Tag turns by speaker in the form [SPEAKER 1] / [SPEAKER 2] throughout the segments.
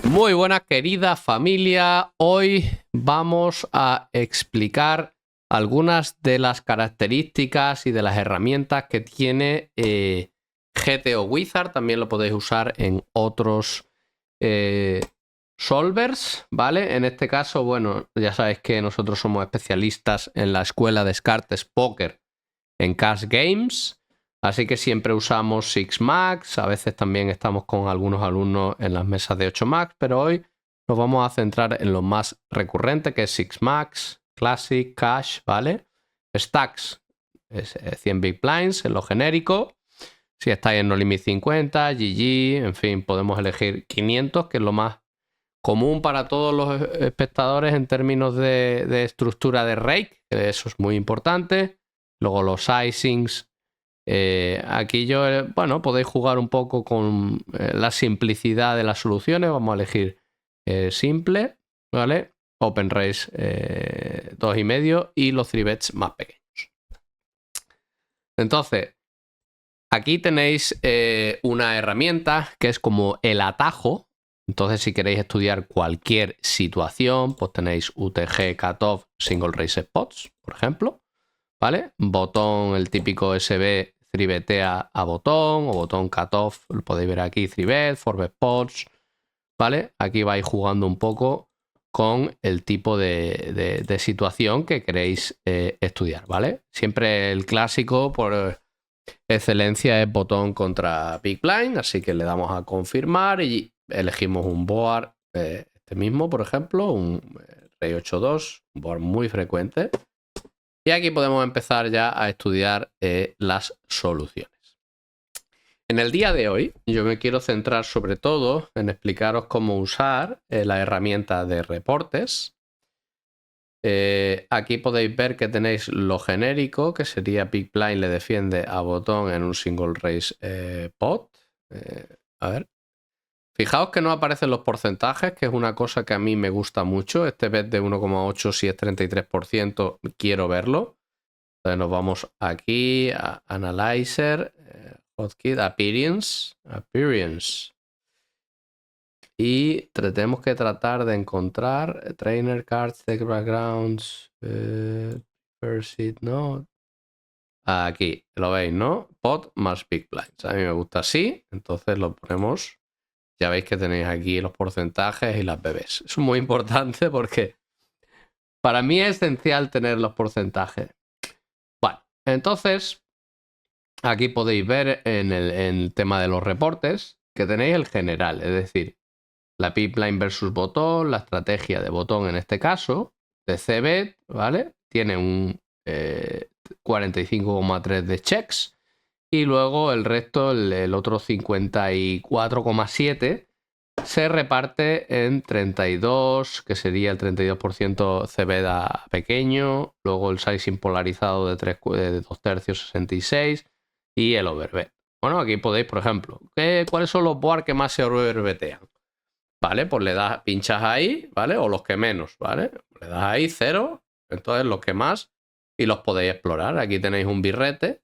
[SPEAKER 1] Muy buena querida familia, hoy vamos a explicar algunas de las características y de las herramientas que tiene GTO Wizard. También lo podéis usar en otros solvers, ¿vale? En este caso, bueno, ya sabéis que nosotros somos especialistas en la escuela de Descartes Poker en Cash Games. Así que siempre usamos 6max, a veces también estamos con algunos alumnos en las mesas de 8max, pero hoy nos vamos a centrar en lo más recurrente, que es 6max, Classic, Cash, ¿vale? Stacks, es 100 Big Blinds, en lo genérico. Si estáis en No Limit 50, GG, en fin, podemos elegir 500, que es lo más común para todos los espectadores en términos de estructura de rake, que eso es muy importante. Luego los sizings. Aquí bueno, podéis jugar un poco con la simplicidad de las soluciones. Vamos a elegir simple, ¿vale? Open raise 2,5 y los 3 bets más pequeños. Entonces, aquí tenéis una herramienta que es como el atajo. Entonces, si queréis estudiar cualquier situación, pues tenéis UTG, Cutoff, Single Raise Spots, por ejemplo, ¿vale? Botón, el típico SB, 3betea a botón, o botón cutoff, lo podéis ver aquí, 3bet, 4bet spots, ¿vale? Aquí vais jugando un poco con el tipo de situación que queréis estudiar, ¿vale? Siempre el clásico por excelencia es botón contra Big Blind, así que le damos a confirmar y elegimos un board, este mismo, por ejemplo, un Rey 8-2, un board muy frecuente. Y aquí podemos empezar ya a estudiar las soluciones. En el día de hoy yo me quiero centrar sobre todo en explicaros cómo usar la herramienta de reportes. Aquí podéis ver que tenéis lo genérico, que sería Big Blind le defiende a botón en un single raise pot. A ver. Fijaos que no aparecen los porcentajes, que es una cosa que a mí me gusta mucho. Este bet de 1,8, si es 33%, quiero verlo. Entonces nos vamos aquí a Analyzer, Hotkey, Appearance. Y tenemos que tratar de encontrar Trainer Cards, Tech Backgrounds, First Seed, ¿no? Aquí, lo veis, ¿no? Pot más Big Blinds. A mí me gusta así, entonces lo ponemos. Ya veis que tenéis aquí los porcentajes y las bebés. Es muy importante porque para mí es esencial tener los porcentajes. Bueno, entonces aquí podéis ver en el tema de los reportes que tenéis el general, es decir, la pipeline versus botón, la estrategia de botón en este caso, de CBET, ¿vale? Tiene un 45,3 de checks y luego el resto, el otro 54,7 se reparte en 32, que sería el 32% CBET pequeño, luego el sizing polarizado de 2 tercios 66 y el overbet. Bueno, aquí podéis, por ejemplo, ¿cuáles son los boards que más se overbetean? ¿Vale? Pues le das, pinchas ahí, ¿vale? O los que menos, ¿vale? Le das ahí 0, entonces los que más y los podéis explorar. Aquí tenéis un birrete,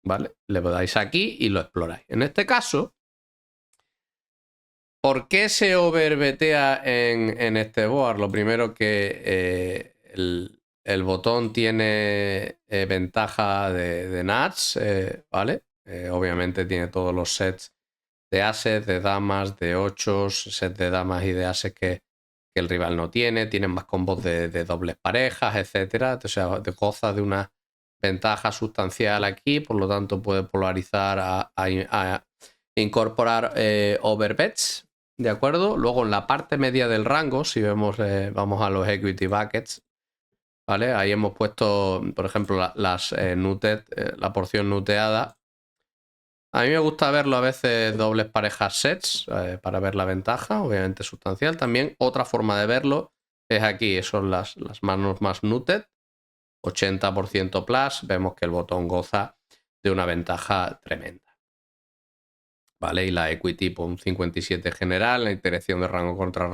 [SPEAKER 1] ¿vale? Le dais aquí y lo exploráis. En este caso, ¿por qué se overbetea en este board? Lo primero que el botón tiene ventaja de nuts, ¿vale? Obviamente tiene todos los sets de ases, de damas, de ochos, set de damas y de ases que el rival no tiene. Tienen más combos de dobles parejas, etcétera. O sea, goza de una ventaja sustancial aquí, por lo tanto puede polarizar a incorporar overbets, ¿de acuerdo? Luego en la parte media del rango, si vemos, vamos a los equity buckets, ¿vale? Ahí hemos puesto, por ejemplo, las nuted, la porción nuteada. A mí me gusta verlo a veces dobles parejas sets para ver la ventaja, obviamente sustancial. También otra forma de verlo es aquí, son las manos más nuted, 80% plus, vemos que el botón goza de una ventaja tremenda. ¿Vale? Y la equity por un 57 general, la interacción de rango contra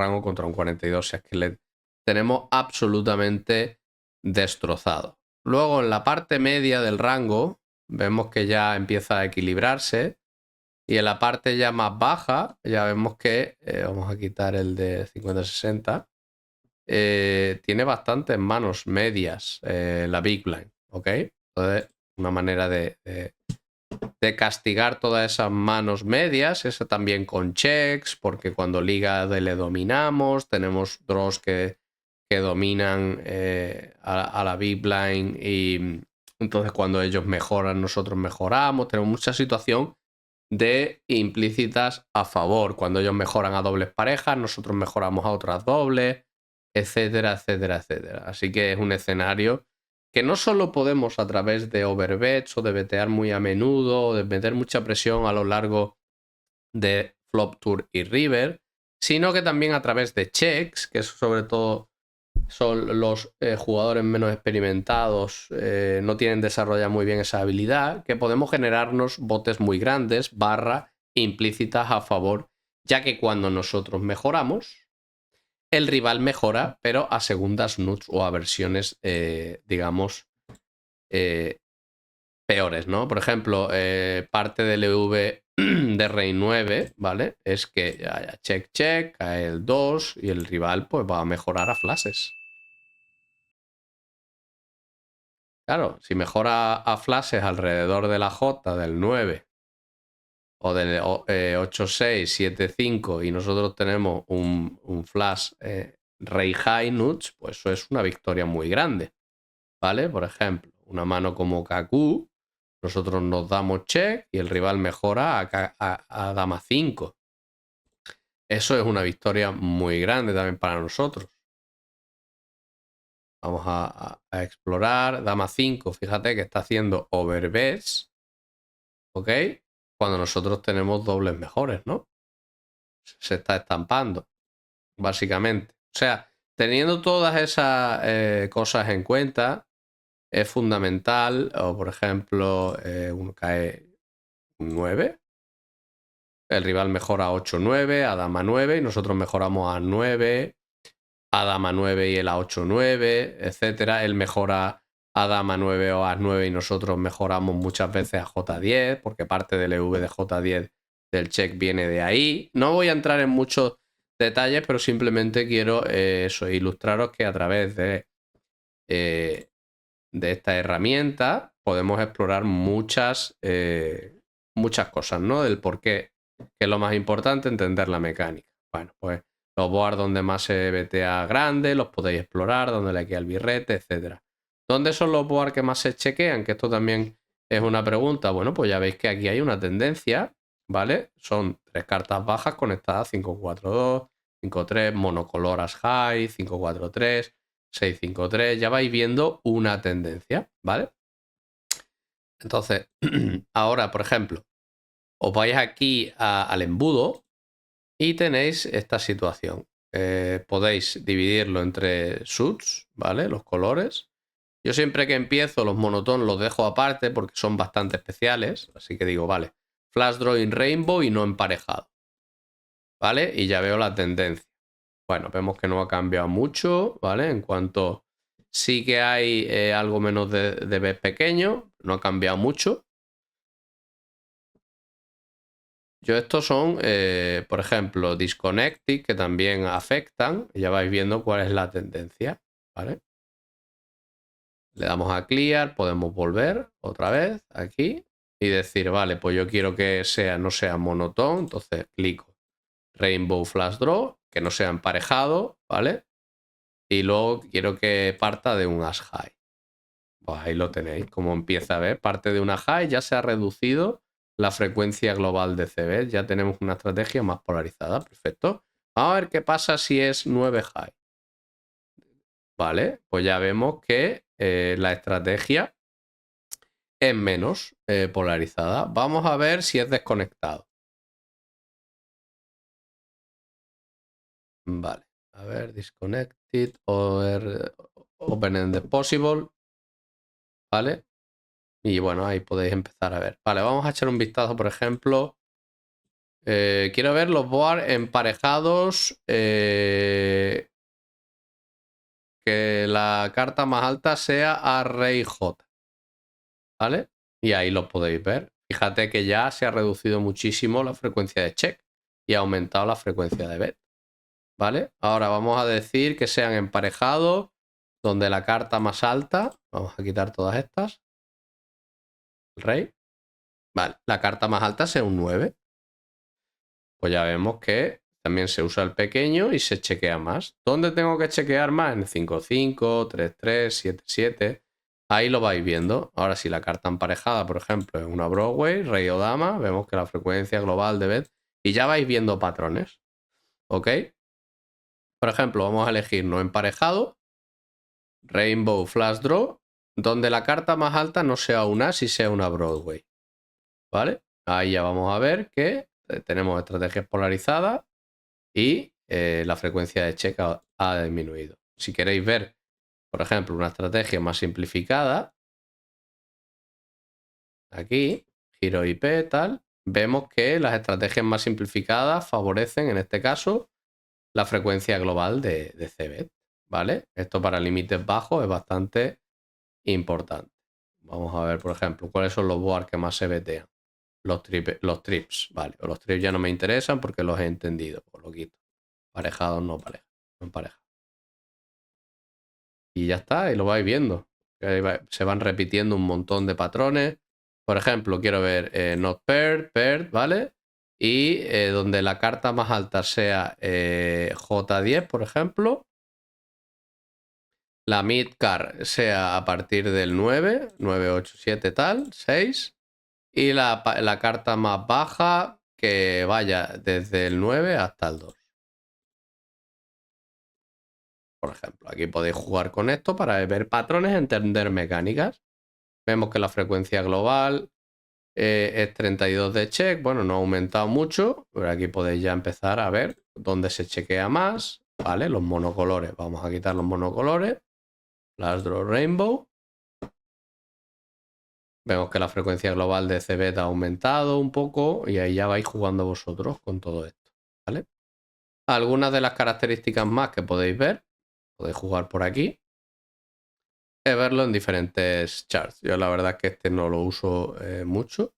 [SPEAKER 1] un 42, o sea, es que le tenemos absolutamente destrozado. Luego en la parte media del rango vemos que ya empieza a equilibrarse Y en la parte ya más baja, ya vemos que, vamos a quitar el de 50-60, tiene bastantes manos medias la Big Blind, ¿ok? Entonces, una manera de castigar todas esas manos medias, eso también con checks, porque cuando liga le dominamos, tenemos draws que dominan a la Big Blind y entonces cuando ellos mejoran nosotros mejoramos, tenemos mucha situación de implícitas a favor, cuando ellos mejoran a dobles parejas, nosotros mejoramos a otras dobles, etcétera, etcétera, etcétera. Así que es un escenario que no solo podemos a través de overbets o de betear muy a menudo o de meter mucha presión a lo largo de flop, tour y river, sino que también a través de checks, que sobre todo son los jugadores menos experimentados, no tienen desarrollado muy bien esa habilidad, que podemos generarnos botes muy grandes, barra implícitas a favor, ya que cuando nosotros mejoramos, el rival mejora, pero a segundas nuts o a versiones, digamos, peores, ¿no? Por ejemplo, parte del EV de Rey 9, ¿vale? Es que haya check, check, cae el 2 y el rival pues va a mejorar a flashes. Claro, si mejora a flashes alrededor de la J del 9 o del 8, 6, 7, 5 y nosotros tenemos un flash Rey High Nuts, pues eso es una victoria muy grande, ¿vale? Por ejemplo, una mano como Kaku, nosotros nos damos check y el rival mejora a Dama 5. Eso es una victoria muy grande también para nosotros. Vamos a explorar. Dama 5, fíjate que está haciendo overbets, ¿ok? Cuando nosotros tenemos dobles mejores, ¿no? Se está estampando, básicamente. O sea, teniendo todas esas cosas en cuenta, es fundamental, o por ejemplo, uno cae un 9, el rival mejora a 8-9, a Dama 9, y nosotros mejoramos a 9, a Dama 9 y él a 8-9, etcétera. Él mejora a Dama 9 o a 9 y nosotros mejoramos muchas veces a J10, porque parte del EV de J10 del check viene de ahí. No voy a entrar en muchos detalles, pero simplemente quiero eso, ilustraros que a través de esta herramienta podemos explorar muchas cosas, ¿no? Del por qué, que es lo más importante, entender la mecánica. Bueno, pues los boards donde más se betea grande, los podéis explorar, donde le queda el birrete, etc. ¿Dónde son los boards que más se chequean? Que esto también es una pregunta. Bueno, pues ya veis que aquí hay una tendencia, ¿vale? Son 3 cartas bajas conectadas 5-4-2, 5-3, monocoloras high, 5-4-3, 6-5-3. Ya vais viendo una tendencia, ¿vale? Entonces, ahora, por ejemplo, os vais aquí al embudo y tenéis esta situación. Podéis dividirlo entre suits, ¿vale? Los colores. Yo siempre que empiezo los monotón los dejo aparte porque son bastante especiales. Así que digo, vale, flash draw in rainbow y no emparejado, ¿vale? Y ya veo la tendencia. Bueno, vemos que no ha cambiado mucho, ¿vale? En cuanto sí que hay algo menos de bet pequeño, no ha cambiado mucho. Yo estos son, por ejemplo, disconnected, que también afectan. Ya vais viendo cuál es la tendencia, ¿vale? Le damos a clear, podemos volver otra vez aquí y decir, vale, pues yo quiero que no sea monotón, entonces clico Rainbow Flash Draw, que no sea emparejado, ¿vale? Y luego quiero que parta de un as high. Pues ahí lo tenéis, como empieza a ver, parte de una high, ya se ha reducido la frecuencia global de CB, ya tenemos una estrategia más polarizada, perfecto. Vamos a ver qué pasa si es 9 high. Vale, pues ya vemos que la estrategia es menos polarizada. Vamos a ver si es desconectado. Vale, a ver, disconnected, open ended possible, ¿vale? Y bueno, ahí podéis empezar a ver. Vale, vamos a echar un vistazo, por ejemplo. Quiero ver los boards emparejados. Que la carta más alta sea a Rey J. ¿Vale? Y ahí lo podéis ver. Fíjate que ya se ha reducido muchísimo la frecuencia de check y ha aumentado la frecuencia de bet. ¿Vale? Ahora vamos a decir que sean emparejados, donde la carta más alta, vamos a quitar todas estas, el rey, vale, la carta más alta sea un 9. Pues ya vemos que también se usa el pequeño y se chequea más. ¿Dónde tengo que chequear más? En 5-5, 3-3, 7-7. Ahí lo vais viendo. Ahora, si la carta emparejada, por ejemplo, es una Broadway, rey o dama, vemos que la frecuencia global de bet. Y ya vais viendo patrones. ¿Ok? Por ejemplo, vamos a elegir no emparejado, Rainbow Flash Draw, donde la carta más alta no sea una as y sea una Broadway. ¿Vale? Ahí ya vamos a ver que tenemos estrategias polarizadas y la frecuencia de check ha disminuido. Si queréis ver, por ejemplo, una estrategia más simplificada, aquí, giro IP, tal, vemos que las estrategias más simplificadas favorecen, en este caso, la frecuencia global de CBET, ¿vale? Esto para límites bajos es bastante importante. Vamos a ver, por ejemplo, cuáles son los boards que más se betean. Los trips, ¿vale? O los trips ya no me interesan porque los he entendido, pues lo quito. Parejados, no pareja. Y ya está, y lo vais viendo. Se van repitiendo un montón de patrones. Por ejemplo, quiero ver not paired, paired, ¿vale? Y donde la carta más alta sea J10, por ejemplo. La mid card sea a partir del 9, 9, 8, 7, tal, 6. Y la carta más baja que vaya desde el 9 hasta el 2. Por ejemplo, aquí podéis jugar con esto para ver patrones, entender mecánicas. Vemos que la frecuencia global es 32 de check. Bueno, no ha aumentado mucho, pero aquí podéis ya empezar a ver dónde se chequea más. ¿Vale? Los monocolores. Vamos a quitar los monocolores. Flash Draw Rainbow. Vemos que la frecuencia global de CBET ha aumentado un poco y ahí ya vais jugando vosotros con todo esto. ¿Vale? Algunas de las características más que podéis ver, podéis jugar por aquí, es verlo en diferentes charts. Yo la verdad es que este no lo uso mucho.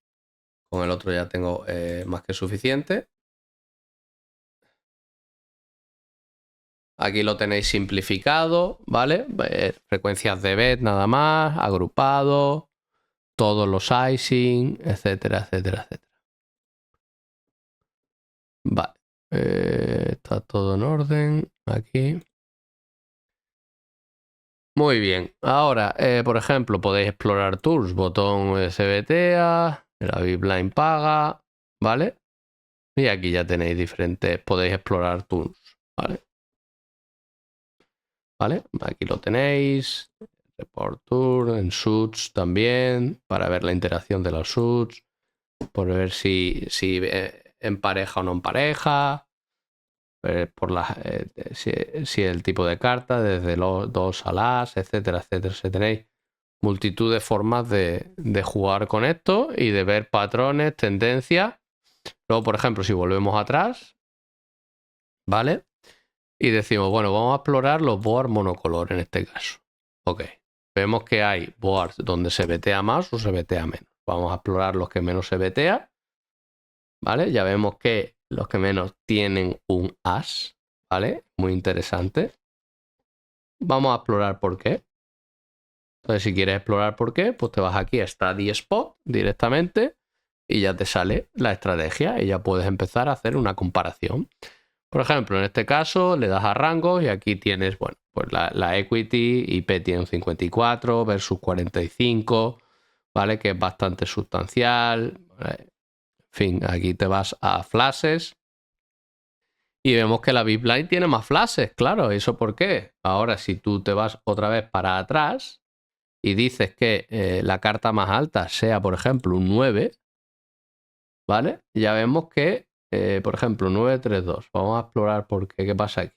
[SPEAKER 1] Con el otro ya tengo más que suficiente. Aquí lo tenéis simplificado, ¿vale? Frecuencias de bet nada más, agrupado, todos los icing, etcétera, etcétera, etcétera. Vale. Está todo en orden aquí. Muy bien. Ahora, por ejemplo, podéis explorar tours, botón SBTA, la Bipline paga, ¿vale? Y aquí ya tenéis diferentes, podéis explorar tours, ¿vale? ¿Vale? Aquí lo tenéis. Report tour, en suits también, para ver la interacción de los suits, por ver si empareja o no empareja, por si el tipo de carta, desde los 2 a las, etcétera, etcétera. Si tenéis multitud de formas de jugar con esto y de ver patrones, tendencias. Luego, por ejemplo, si volvemos atrás, ¿vale? Y decimos, bueno, vamos a explorar los boards monocolor en este caso. Ok. Vemos que hay boards donde se vetea más o se vetea menos. Vamos a explorar los que menos se vetea. ¿Vale? Ya vemos que los que menos tienen un as. ¿Vale? Muy interesante. Vamos a explorar por qué. Entonces, si quieres explorar por qué, pues te vas aquí a Study Spot directamente y ya te sale la estrategia y ya puedes empezar a hacer una comparación. Por ejemplo, en este caso le das a rangos y aquí tienes, bueno, pues la equity, IP tiene un 54 versus 45, ¿vale? Que es bastante sustancial. En fin, aquí te vas a flashes y vemos que la Bipline tiene más flashes, claro, ¿eso por qué? Ahora, si tú te vas otra vez para atrás y dices que la carta más alta sea, por ejemplo, un 9, ¿vale? Ya vemos que, por ejemplo, 932. Vamos a explorar por qué, qué pasa aquí.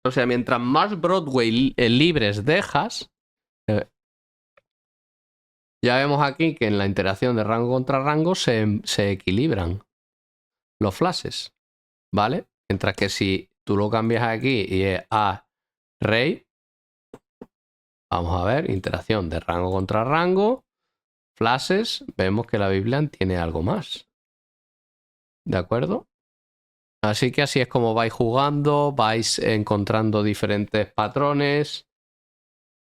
[SPEAKER 1] O sea, mientras más Broadway libres dejas, ya vemos aquí que en la interacción de rango contra rango se equilibran los flashes, ¿vale? Mientras que si tú lo cambias aquí y es a rey, Vamos a ver, interacción de rango contra rango, flashes, vemos que la Bibline tiene algo más. ¿De acuerdo? Así que así es como vais jugando, vais encontrando diferentes patrones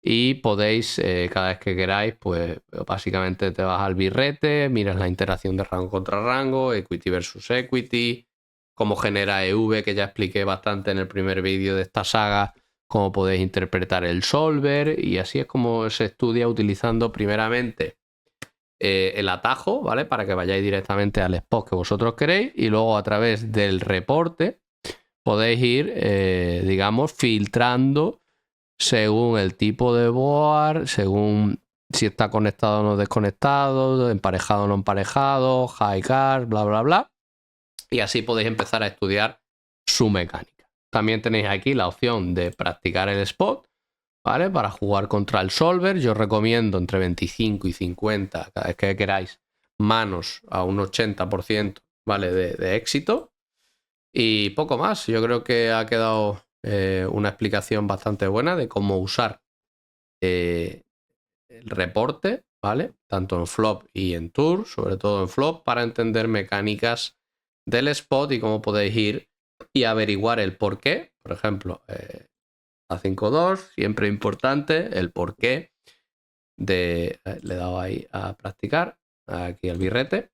[SPEAKER 1] y podéis, cada vez que queráis, pues básicamente te vas al birrete, miras la interacción de rango contra rango, equity versus equity, cómo genera EV, que ya expliqué bastante en el primer vídeo de esta saga, cómo podéis interpretar el solver, y así es como se estudia utilizando primeramente el atajo, ¿vale? Para que vayáis directamente al spot que vosotros queréis, y luego a través del reporte podéis ir, digamos, filtrando según el tipo de board, según si está conectado o no desconectado, emparejado o no emparejado, high card, bla, bla, bla. Y así podéis empezar a estudiar su mecánica. También tenéis aquí la opción de practicar el spot, ¿vale? Para jugar contra el solver. Yo recomiendo entre 25 y 50, cada vez que queráis, manos a un 80%, ¿vale? De éxito. Y poco más. Yo creo que ha quedado una explicación bastante buena de cómo usar el reporte, ¿vale? Tanto en flop y en tour, sobre todo en flop, para entender mecánicas del spot y cómo podéis ir y averiguar el por qué. Por ejemplo, a 5-2, siempre importante el por qué de... le he dado ahí a practicar, aquí el birrete.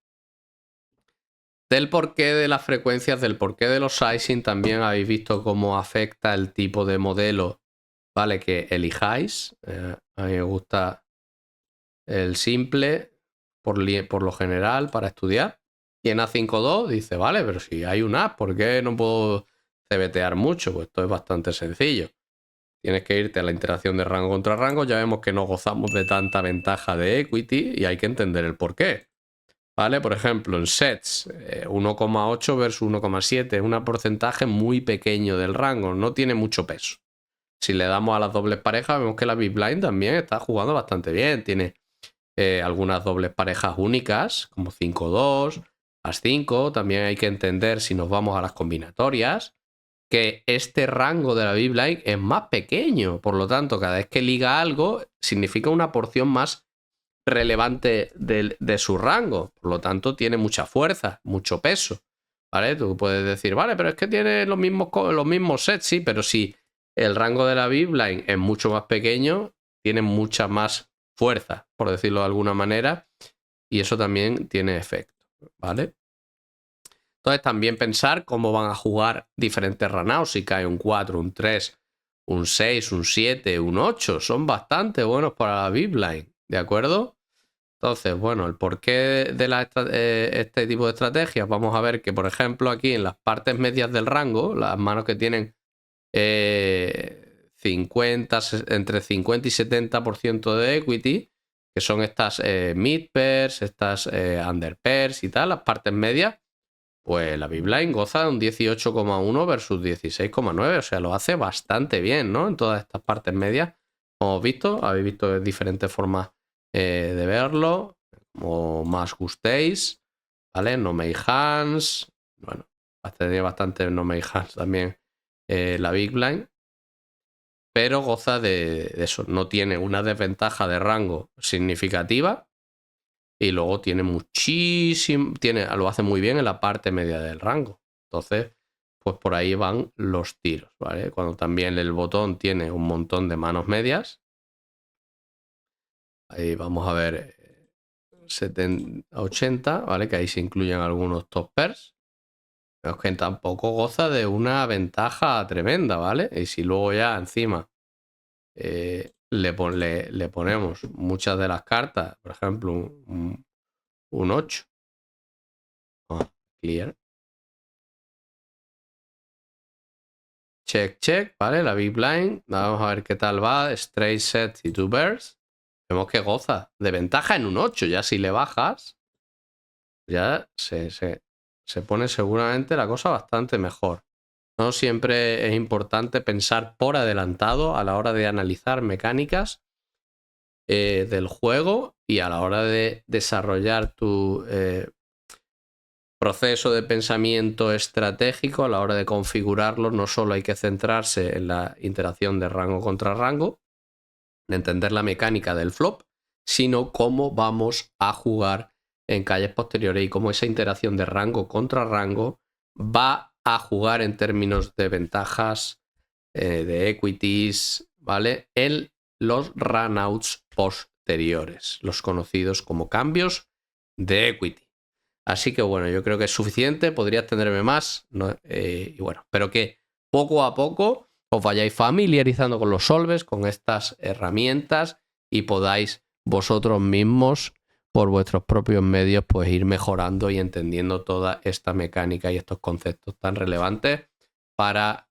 [SPEAKER 1] Del porqué de las frecuencias, del porqué de los sizing, también habéis visto cómo afecta el tipo de modelo, ¿vale? Que elijáis. A mí me gusta el simple por lo general para estudiar. Y en A5.2 dice, vale, pero si hay un app, ¿por qué no puedo CBTear mucho? Pues esto es bastante sencillo. Tienes que irte a la interacción de rango contra rango. Ya vemos que no gozamos de tanta ventaja de equity y hay que entender el porqué. ¿Vale? Por ejemplo, en sets 1,8 versus 1,7 es un porcentaje muy pequeño del rango, no tiene mucho peso. Si le damos a las dobles parejas, vemos que la Big Blind también está jugando bastante bien. Tiene algunas dobles parejas únicas, como 5-2, As-5. También hay que entender, si nos vamos a las combinatorias, que este rango de la Big Blind es más pequeño. Por lo tanto, cada vez que liga algo, significa una porción más relevante de su rango. Por lo tanto, tiene mucha fuerza, mucho peso. ¿Vale? Tú puedes decir, vale, pero es que tiene los mismos sets, sí, pero si el rango de la Bibline es mucho más pequeño, tiene mucha más fuerza, por decirlo de alguna manera, y eso también tiene efecto, ¿vale? Entonces también pensar cómo van a jugar diferentes runaouts, si cae un 4, un 3, un 6, un 7, un 8, son bastante buenos para la Bibline, ¿de acuerdo? Entonces, bueno, el porqué de este tipo de estrategias, vamos a ver que, por ejemplo, aquí en las partes medias del rango, las manos que tienen 50, entre 50 y 70% de equity, que son estas mid pairs, estas under pairs y tal, las partes medias, pues la Bibline goza de un 18,1 versus 16,9, o sea, lo hace bastante bien, ¿no? En todas estas partes medias, como habéis visto diferentes formas de verlo, como más gustéis, ¿vale? No May Hands, bueno, tiene bastante No May Hands también la Big Blind, pero goza de eso, no tiene una desventaja de rango significativa y luego tiene muchísimo, lo hace muy bien en la parte media del rango. Entonces, pues por ahí van los tiros, ¿vale? Cuando también el botón tiene un montón de manos medias. Ahí vamos a ver 70, 80, ¿vale? Que ahí se incluyen algunos top pairs. Pero es que tampoco goza de una ventaja tremenda, ¿vale? Y si luego ya encima le ponemos muchas de las cartas, por ejemplo, un 8. Clear. Check, check, ¿vale? La Big Blind. Vamos a ver qué tal va. Straight set y two bears. Vemos que goza de ventaja en un 8. Ya si le bajas, ya se pone seguramente la cosa bastante mejor. No siempre es importante pensar por adelantado a la hora de analizar mecánicas del juego y a la hora de desarrollar tu proceso de pensamiento estratégico. A la hora de configurarlo, no solo hay que centrarse en la interacción de rango contra rango, entender la mecánica del flop, sino cómo vamos a jugar en calles posteriores y cómo esa interacción de rango contra rango va a jugar en términos de ventajas, de equities, ¿vale? En los runouts posteriores, los conocidos como cambios de equity. Así que bueno, yo creo que es suficiente, podría extenderme más, ¿no? Y bueno, pero que poco a poco os vayáis familiarizando con los solves, con estas herramientas y podáis vosotros mismos, por vuestros propios medios, pues ir mejorando y entendiendo toda esta mecánica y estos conceptos tan relevantes para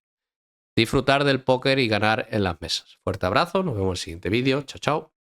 [SPEAKER 1] disfrutar del póker y ganar en las mesas. Fuerte abrazo, nos vemos en el siguiente vídeo. Chao, chao.